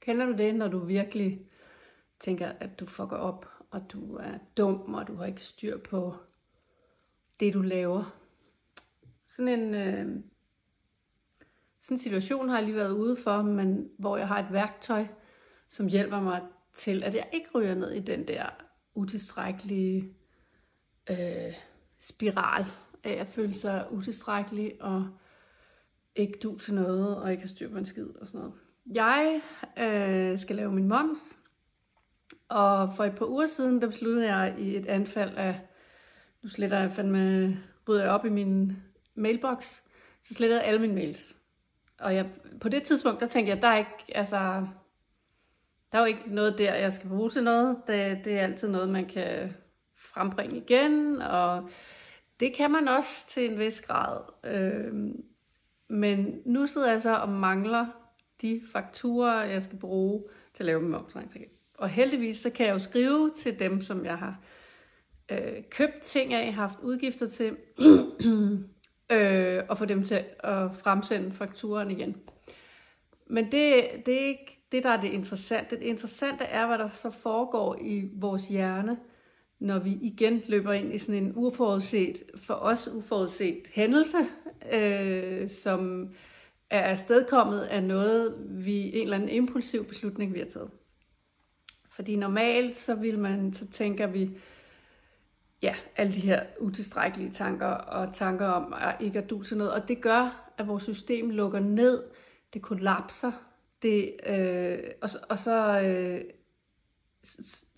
Kender du det, når du virkelig tænker, at du fucker op, og du er dum, og du har ikke styr på det, du laver? Sådan en situation har jeg lige været ude for, men hvor jeg har et værktøj, som hjælper mig til, at jeg ikke ryger ned i den der utilstrækkelige spiral af at føle sig utilstrækkelig og ikke du til noget og ikke have styr på en skid og sådan noget. Jeg skal lave min moms, og for et par uger siden, der besluttede jeg i et anfald af, nu rydder jeg op i min mailbox, så sletter jeg alle mine mails. Og på det tidspunkt, der tænkte jeg, der er jo ikke noget der, jeg skal bruge til noget. Det er altid noget, man kan frembringe igen, og det kan man også til en vis grad. Men nu sidder jeg så og mangler de fakturer, jeg skal bruge til at lave min momsregnskab. Og heldigvis så kan jeg jo skrive til dem, som jeg har købt ting af, haft udgifter til, og få dem til at fremsende fakturen igen. Men det er ikke det, der er det interessante. Det interessante er, hvad der så foregår i vores hjerne, når vi igen løber ind i sådan en for os uforudset hændelse, som er afstedkommet af en eller anden impulsiv beslutning, vi har taget. Fordi normalt, så tænker vi, alle de her utilstrækkelige tanker, og tanker om at ikke at du til noget, og det gør, at vores system lukker ned, det kollapser,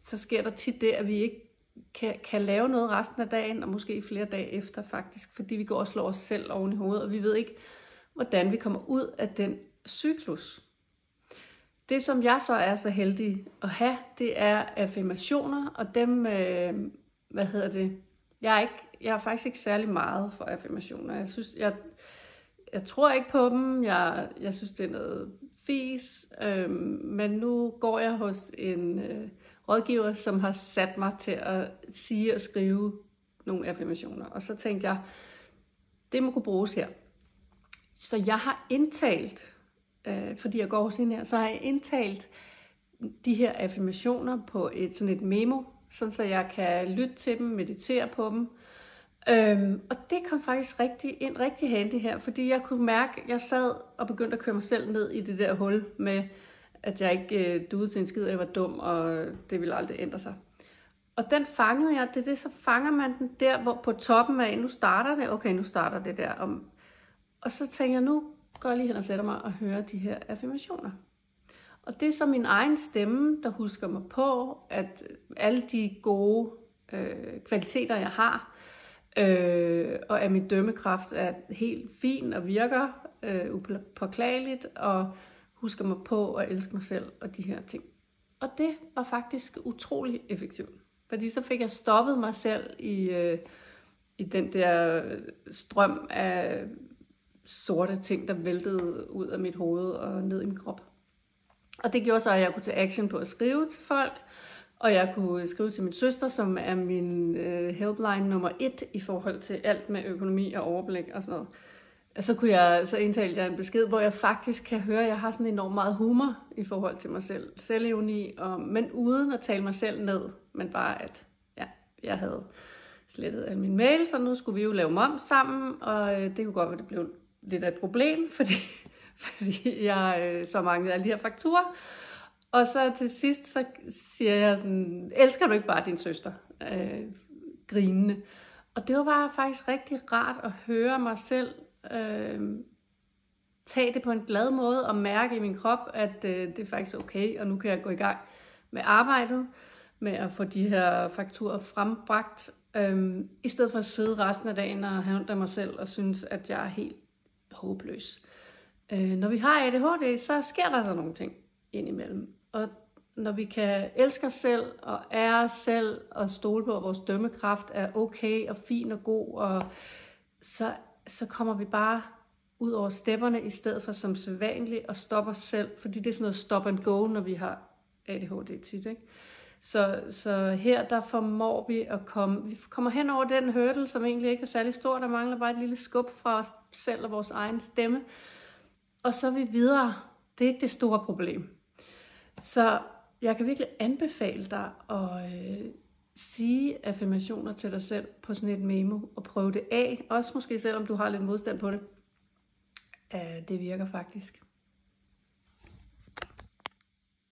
så sker der tit det, at vi ikke kan lave noget resten af dagen, og måske flere dage efter faktisk, fordi vi går og slår os selv oven i hovedet, og vi ved ikke, hvordan vi kommer ud af den cyklus. Det, som jeg så er så heldig at have, det er affirmationer, og dem, jeg er faktisk ikke særlig meget for affirmationer. Jeg tror ikke på dem, jeg synes, det er noget fis, men nu går jeg hos en rådgiver, som har sat mig til at sige og skrive nogle affirmationer. Og så tænkte jeg, det må kunne bruges her. Så jeg har indtalt, fordi jeg går hos hende her, så har jeg indtalt de her affirmationer på sådan et memo, sådan så jeg kan lytte til dem, meditere på dem. Og det kom faktisk rigtig handy her, fordi jeg kunne mærke, at jeg sad og begyndte at køre mig selv ned i det der hul med, at jeg ikke duede til en skid, jeg var dum, og det ville aldrig ændre sig. Og den fangede jeg, så fanger man den der, hvor på toppen af, nu starter det der. Og så tænker jeg, nu går jeg lige hen og sætter mig og hører de her affirmationer. Og det er så min egen stemme, der husker mig på, at alle de gode kvaliteter, jeg har, og at min dømmekraft er helt fin og virker upåklageligt, og husker mig på at elske mig selv og de her ting. Og det var faktisk utrolig effektivt, fordi så fik jeg stoppet mig selv i den der strøm af sorte ting, der væltede ud af mit hoved og ned i min krop. Og det gjorde så, at jeg kunne tage action på at skrive til folk, og jeg kunne skrive til min søster, som er min helpline nummer 1 i forhold til alt med økonomi og overblik og sådan noget. Og så indtalte jeg en besked, hvor jeg faktisk kan høre, at jeg har sådan enormt meget humor i forhold til mig selv. Selvironi, men uden at tale mig selv ned, men bare at jeg havde slettet alle mine mails, og nu skulle vi jo lave moms sammen, og det kunne godt være, det blev lidt af et problem, fordi jeg så manglede alle de her fakturer. Og så til sidst, så siger jeg sådan, elsker du ikke bare din søster? Grinende. Og det var bare faktisk rigtig rart at høre mig selv tage det på en glad måde og mærke i min krop, at det er faktisk okay, og nu kan jeg gå i gang med arbejdet, med at få de her fakturer frembragt, i stedet for at sidde resten af dagen og have ondt af mig selv og synes, at jeg er helt håbløs. Når vi har ADHD, så sker der så nogle ting indimellem. Og når vi kan elske os selv og ære os selv og stole på, at vores dømmekraft er okay og fin og god, og så kommer vi bare ud over stepperne i stedet for som sædvanligt og stopper os selv. Fordi det er sådan noget stop and go, når vi har ADHD tit, ikke? Så her der formår vi at kommer hen over den hurdle, som egentlig ikke er særlig stor. Der mangler bare et lille skub fra os selv og vores egen stemme. Og så er vi videre. Det er ikke det store problem. Så jeg kan virkelig anbefale dig at sige affirmationer til dig selv på sådan et memo, og prøve det af. Også måske selvom du har lidt modstand på det. Det virker faktisk.